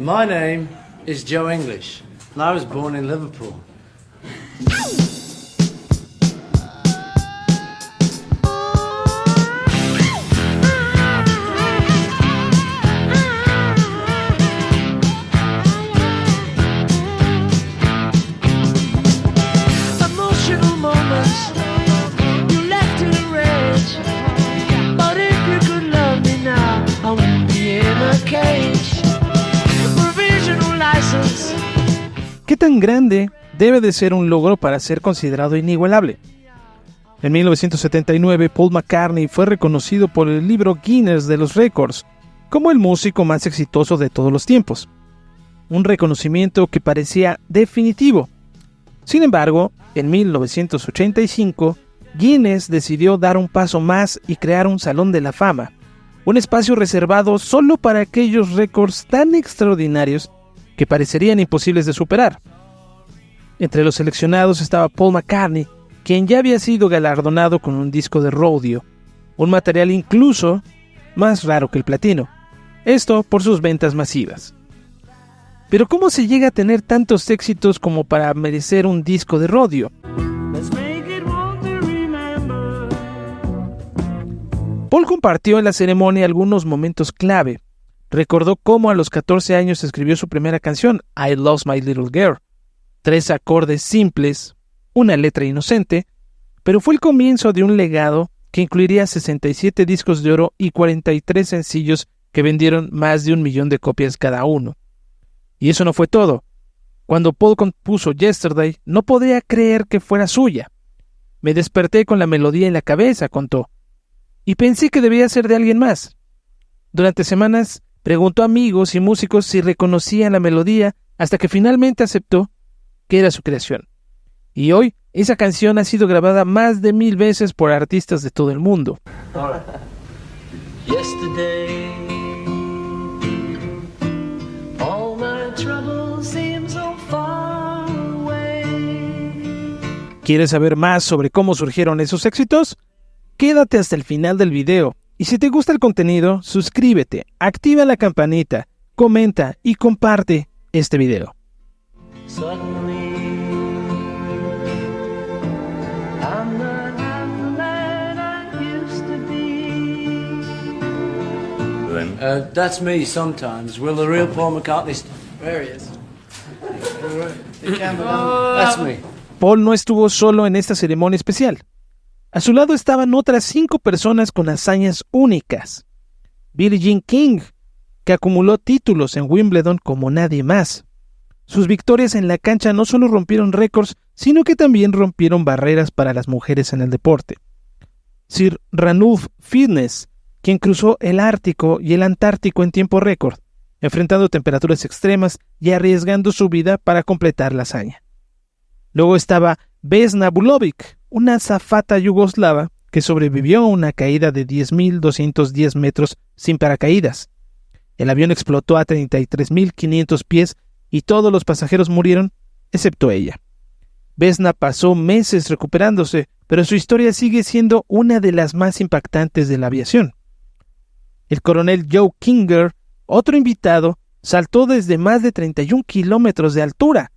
My name is Joe English, and I was born in Liverpool. ¿Qué tan grande debe de ser un logro para ser considerado inigualable? En 1979, Paul McCartney fue reconocido por el Libro Guinness de los Récords como el músico más exitoso de todos los tiempos. Un reconocimiento que parecía definitivo. Sin embargo, en 1985, Guinness decidió dar un paso más y crear un Salón de la Fama, un espacio reservado solo para aquellos récords tan extraordinarios que parecerían imposibles de superar. Entre los seleccionados estaba Paul McCartney, quien ya había sido galardonado con un disco de rodio, un material incluso más raro que el platino, esto por sus ventas masivas. Pero ¿cómo se llega a tener tantos éxitos como para merecer un disco de rodio? Paul compartió en la ceremonia algunos momentos clave. Recordó cómo a los 14 años escribió su primera canción, I Lost My Little Girl. 3 acordes simples, una letra inocente, pero fue el comienzo de un legado que incluiría 67 discos de oro y 43 sencillos que vendieron más de 1 millón de copias cada uno. Y eso no fue todo. Cuando Paul compuso Yesterday, no podía creer que fuera suya. Me desperté con la melodía en la cabeza, contó, y pensé que debía ser de alguien más. Durante semanas preguntó a amigos y músicos si reconocían la melodía hasta que finalmente aceptó que era su creación. Y hoy esa canción ha sido grabada más de 1000 veces por artistas de todo el mundo. Yesterday, all my troubles seem so far away. ¿Quieres saber más sobre cómo surgieron esos éxitos? Quédate hasta el final del video. Y si te gusta el contenido, suscríbete, activa la campanita, comenta y comparte este video. That's me sometimes. Will the real Paul McCartney... There he is. That's me. Paul no estuvo solo en esta ceremonia especial. A su lado estaban otras 5 personas con hazañas únicas. Billie Jean King, que acumuló títulos en Wimbledon como nadie más. Sus victorias en la cancha no solo rompieron récords, sino que también rompieron barreras para las mujeres en el deporte. Sir Ranulph Fiennes, quien cruzó el Ártico y el Antártico en tiempo récord, enfrentando temperaturas extremas y arriesgando su vida para completar la hazaña. Luego estaba Vesna Vulovic, una azafata yugoslava que sobrevivió a una caída de 10.210 metros sin paracaídas. El avión explotó a 33.500 pies y todos los pasajeros murieron, excepto ella. Vesna pasó meses recuperándose, pero su historia sigue siendo una de las más impactantes de la aviación. El coronel Joe Kittinger, otro invitado, saltó desde más de 31 kilómetros de altura,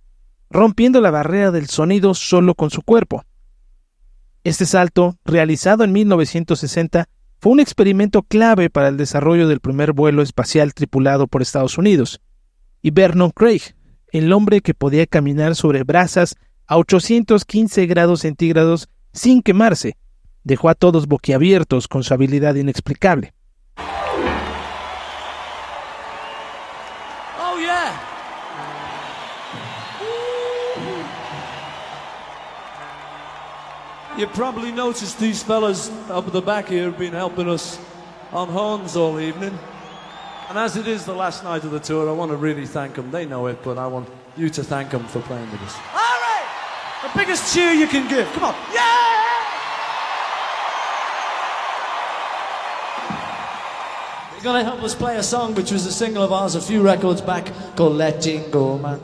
rompiendo la barrera del sonido solo con su cuerpo. Este salto, realizado en 1960, fue un experimento clave para el desarrollo del primer vuelo espacial tripulado por Estados Unidos. Y Vernon Craig, el hombre que podía caminar sobre brasas a 815 grados centígrados sin quemarse, dejó a todos boquiabiertos con su habilidad inexplicable. Oh, yeah. You probably noticed these fellas up at the back here have been helping us on horns all evening. And as it is the last night of the tour, I want to really thank them. They know it, but I want you to thank them for playing with us. All right! The biggest cheer you can give. Come on. Yeah! They're going to help us play a song which was a single of ours a few records back called Letting Go, Man.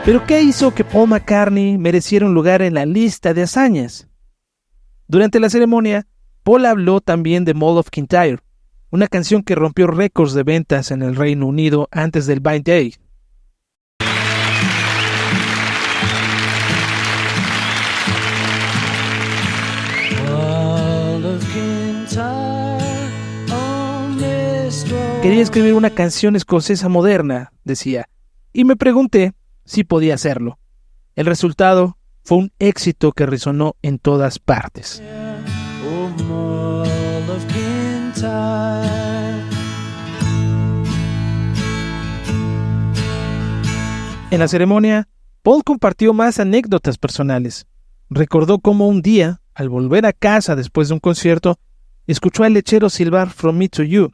¿Pero qué hizo que Paul McCartney mereciera un lugar en la lista de hazañas? Durante la ceremonia, Paul habló también de Mall of Kintyre, una canción que rompió récords de ventas en el Reino Unido antes del Band Day. Quería escribir una canción escocesa moderna, decía, y me pregunté si podía hacerlo. El resultado fue un éxito que resonó en todas partes. En la ceremonia, Paul compartió más anécdotas personales. Recordó cómo un día, al volver a casa después de un concierto, escuchó al lechero silbar From Me to You.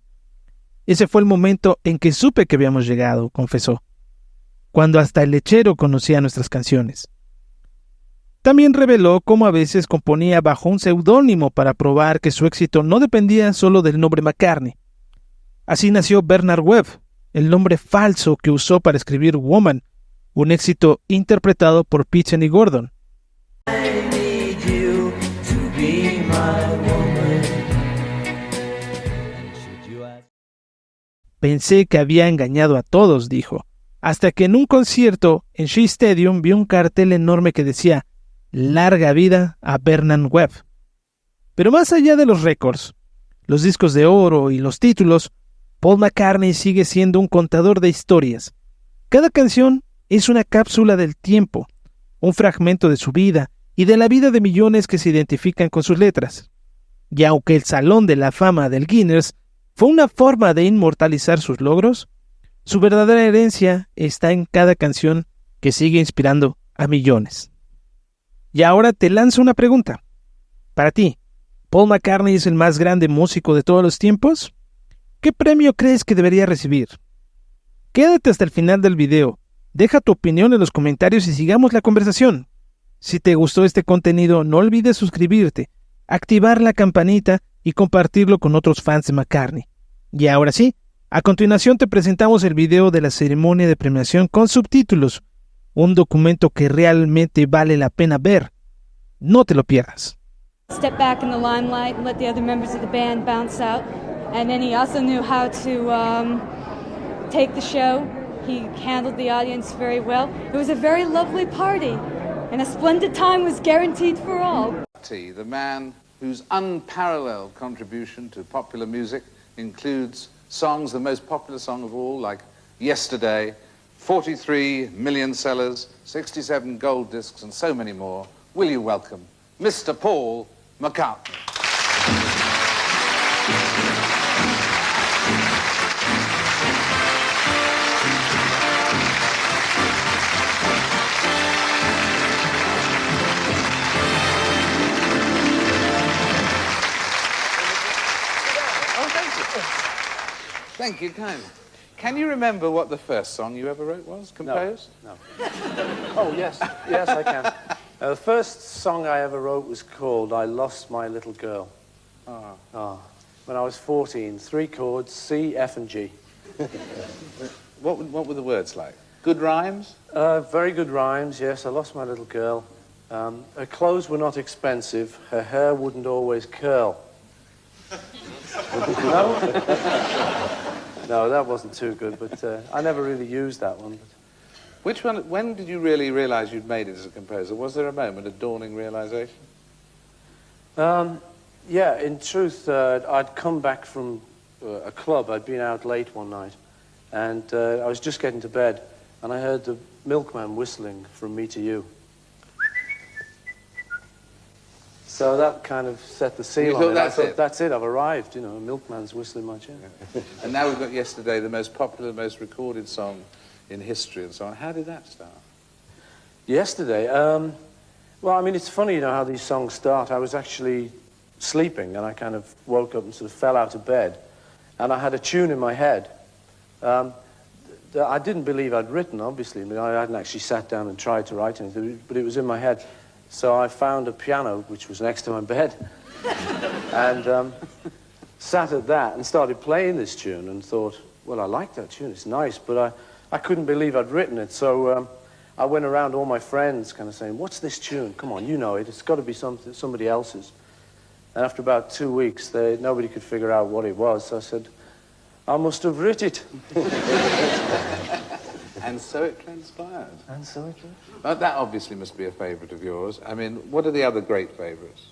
Ese fue el momento en que supe que habíamos llegado, confesó, cuando hasta el lechero conocía nuestras canciones. También reveló cómo a veces componía bajo un seudónimo para probar que su éxito no dependía solo del nombre McCartney. Así nació Bernard Webb, el nombre falso que usó para escribir Woman, un éxito interpretado por Pitchen y Gordon. Pensé que había engañado a todos, dijo, hasta que en un concierto en Shea Stadium vi un cartel enorme que decía «Larga vida a Bernard Webb». Pero más allá de los récords, los discos de oro y los títulos, Paul McCartney sigue siendo un contador de historias. Cada canción es una cápsula del tiempo, un fragmento de su vida y de la vida de millones que se identifican con sus letras. Y aunque el Salón de la Fama del Guinness fue una forma de inmortalizar sus logros, su verdadera herencia está en cada canción que sigue inspirando a millones. Y ahora te lanzo una pregunta. Para ti, ¿Paul McCartney es el más grande músico de todos los tiempos? ¿Qué premio crees que debería recibir? Quédate hasta el final del video, deja tu opinión en los comentarios y sigamos la conversación. Si te gustó este contenido, no olvides suscribirte, activar la campanita y compartirlo con otros fans de McCartney. Y ahora sí, a continuación te presentamos el video de la ceremonia de premiación con subtítulos, un documento que realmente vale la pena ver. No te lo pierdas. Step back in the limelight and let the other members of the band bounce out. And then he also knew how to take the show. He handled the audience very well. It was a very lovely party, and a splendid time was guaranteed for all. The man whose unparalleled contribution to popular music includes songs, the most popular song of all, like Yesterday, 43 million sellers, 67 gold discs, and so many more. Will you welcome Mr. Paul McCartney? Thank you kindly. Can you remember what the first song you ever wrote was, composed? No. Oh, yes. Yes, I can. The first song I ever wrote was called I Lost My Little Girl. When I was 14, 3 chords, C, F, and G. What were the words like? Good rhymes? Very good rhymes, yes. I lost my little girl. Her clothes were not expensive. Her hair wouldn't always curl. No? No, that wasn't too good, but I never really used that one. Which one, when did you really realise you'd made it as a composer? Was there a moment, a dawning realisation? Yeah, in truth, I'd come back from a club. I'd been out late one night, and I was just getting to bed, and I heard the milkman whistling From Me to You. So that kind of set the seal on it. I thought, that's it, I've arrived, you know, a milkman's whistling my chair. And now we've got Yesterday, the most popular, most recorded song in history and so on. How did that start? Yesterday? Well, I mean, it's funny, you know, how these songs start. I was actually sleeping, and I kind of woke up and sort of fell out of bed, and I had a tune in my head. I didn't believe I'd written, obviously. I mean, I hadn't actually sat down and tried to write anything, but it was in my head. So I found a piano, which was next to my bed, and sat at that and started playing this tune and thought, well, I like that tune, it's nice, but I couldn't believe I'd written it. So I went around all my friends kind of saying, what's this tune? Come on, you know it, it's got to be somebody else's. And after about 2 weeks, nobody could figure out what it was. So I said, I must have writ it. And so it transpired. And so it was. But that obviously must be a favourite of yours. I mean, what are the other great favourites?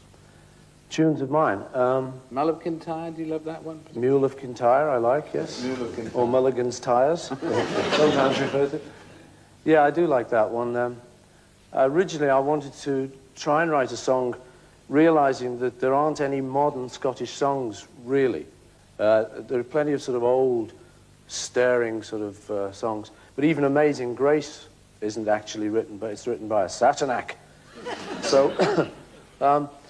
Tunes of mine. Mull of Kintyre, do you love that one? Mule of Kintyre, I like, yes. Mule of Kintyre. Or Mulligan's Tires, sometimes referred to. Yeah, I do like that one. Originally, I wanted to try and write a song realising that there aren't any modern Scottish songs, really. There are plenty of sort of old, stirring sort of songs. But even Amazing Grace isn't actually written, but it's written by a Satanak. So,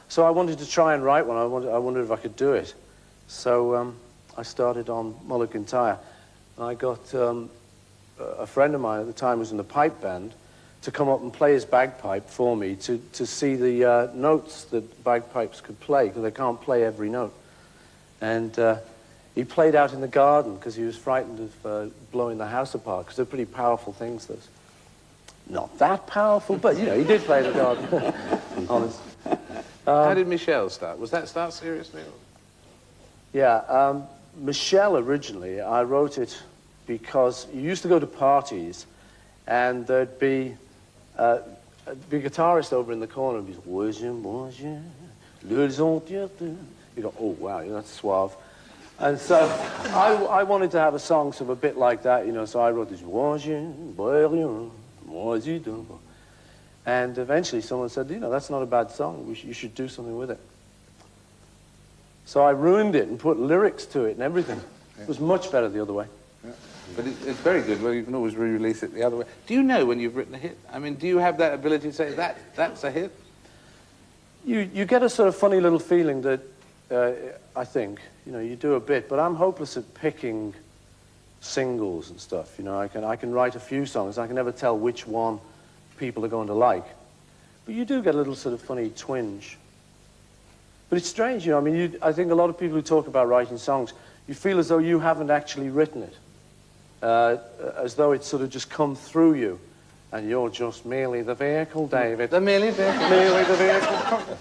so I wanted to try and write one. I wondered if I could do it. So I started on Mull of Kintyre. And I got a friend of mine at the time who was in the pipe band to come up and play his bagpipe for me to see the notes that bagpipes could play, because they can't play every note. And he played out in the garden because he was frightened of blowing the house apart, because they're pretty powerful things. Those. Not that powerful, but, you know, he did play in the garden. Honest. How did Michelle start? Was that start seriously? Or? Yeah, Michelle originally, I wrote it because you used to go to parties and there'd be a guitarist over in the corner and be you go, oh wow, that's suave. And so I wanted to have a song sort of a bit like that, you know, so I wrote this. And eventually someone said, you know, that's not a bad song, you should do something with it. So I ruined it and put lyrics to it and everything. It was much better the other way. Yeah. But it's very good. Well, you can always re-release it the other way. Do you know when you've written a hit? I mean, do you have that ability to say, that's a hit? You get a sort of funny little feeling that, I think, you know, you do a bit, but I'm hopeless at picking singles and stuff, you know. I can write a few songs, I can never tell which one people are going to like. But you do get a little sort of funny twinge. But it's strange, you know, I mean, I think a lot of people who talk about writing songs, you feel as though you haven't actually written it. As though it's sort of just come through you. And you're just merely the vehicle, David. The merely vehicle. Merely the vehicle.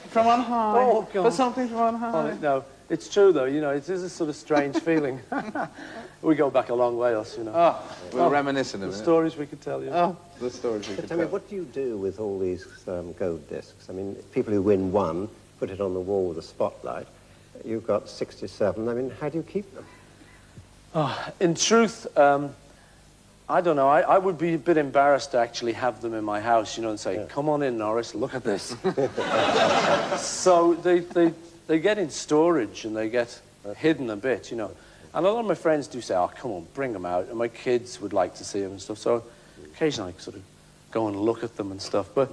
From on high. Oh, God. For something from on high. Oh, no, it's true, though, you know, it is a sort of strange feeling. We go back a long way, us, you know. Oh, we'll reminisce in a minute. The stories we could tell you. Oh, the stories we could Tell tell. me, what do you do with all these gold discs? I mean, people who win one put it on the wall with a spotlight. You've got 67. I mean, how do you keep them? Oh, in truth, I don't know. I would be a bit embarrassed to actually have them in my house, you know, and say, yeah. Come on in, Norris, look at this. So they get in storage and they get hidden a bit, you know. And a lot of my friends do say, oh, come on, bring them out. And my kids would like to see them and stuff. So occasionally I sort of go and look at them and stuff. But,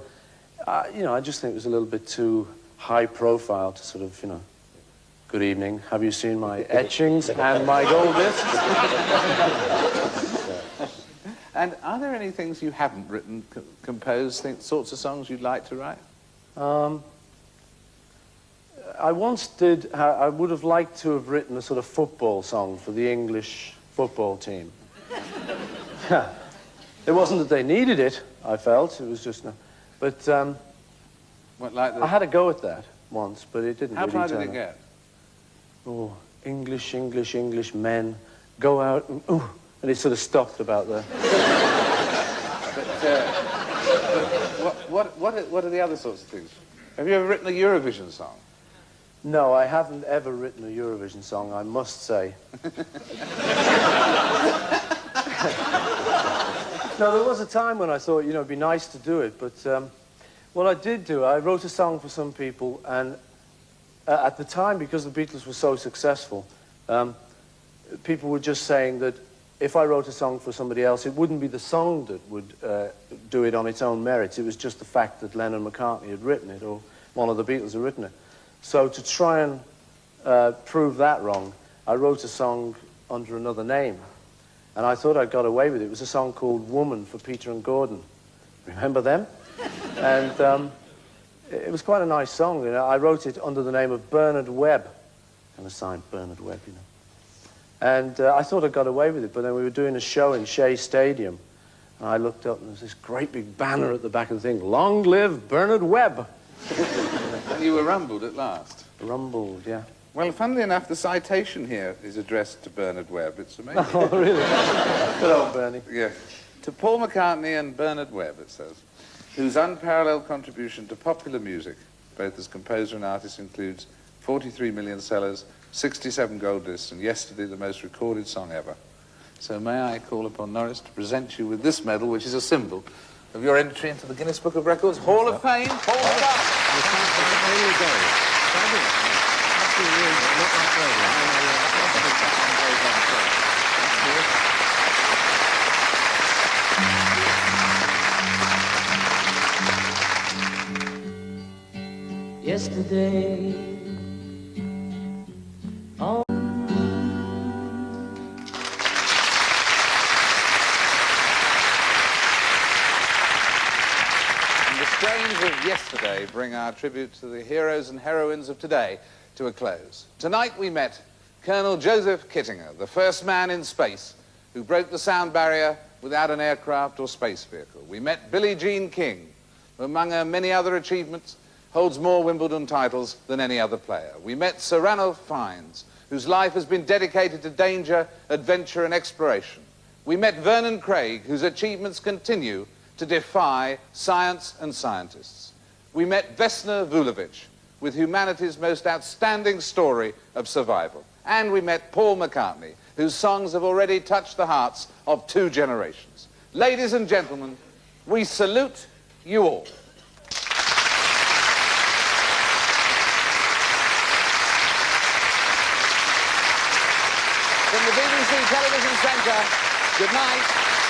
you know, I just think it was a little bit too high profile to sort of, you know, good evening. Have you seen my etchings and my gold discs? And are there any things you haven't written, composed, sorts of songs you'd like to write? I once did, I would have liked to have written a sort of football song for the English football team. It wasn't that they needed it, I felt, it was just, but What, like the... I had a go at that once, but it didn't How really far did turn it out. get? Oh, English men, go out and, ooh, and it sort of stopped about there. But what are the other sorts of things? Have you ever written a Eurovision song? No, I haven't ever written a Eurovision song, I must say. No, there was a time when I thought, you know, it'd be nice to do it, but what I did do, I wrote a song for some people, and at the time, because the Beatles were so successful, people were just saying that if I wrote a song for somebody else, it wouldn't be the song that would do it on its own merits. It was just the fact that Lennon and McCartney had written it, or one of the Beatles had written it. So to try and prove that wrong, I wrote a song under another name. And I thought I'd got away with it. It was a song called Woman for Peter and Gordon. Remember them? And it was quite a nice song. You know? I wrote it under the name of Bernard Webb. And I signed Bernard Webb, you know. And I thought I got away with it, but then we were doing a show in Shea Stadium, and I looked up, and there was this great big banner at the back of the thing, Long live Bernard Webb. And you were rumbled at last. Rumbled, yeah. Well, funnily enough, the citation here is addressed to Bernard Webb. It's amazing. Oh, really? Good old Bernie. Yeah. To Paul McCartney and Bernard Webb, it says, whose unparalleled contribution to popular music, both as composer and artist, includes 43 million sellers, 67 gold discs, and yesterday the most recorded song ever. So may I call upon Norris to present you with this medal, which is a symbol of your entry into the Guinness Book of Records Hall of Fame, Paul McCartney. Yesterday, The strains of yesterday bring our tribute to the heroes and heroines of today to a close. Tonight we met Colonel Joseph Kittinger, the first man in space who broke the sound barrier without an aircraft or space vehicle. We met Billie Jean King, who among her many other achievements holds more Wimbledon titles than any other player. We met Sir Ranulph Fiennes, whose life has been dedicated to danger, adventure and exploration. We met Vernon Craig, whose achievements continue to defy science and scientists. We met Vesna Vulovic, with humanity's most outstanding story of survival. And we met Paul McCartney, whose songs have already touched the hearts of 2 generations. Ladies and gentlemen, we salute you all. From the BBC Television Centre, good night.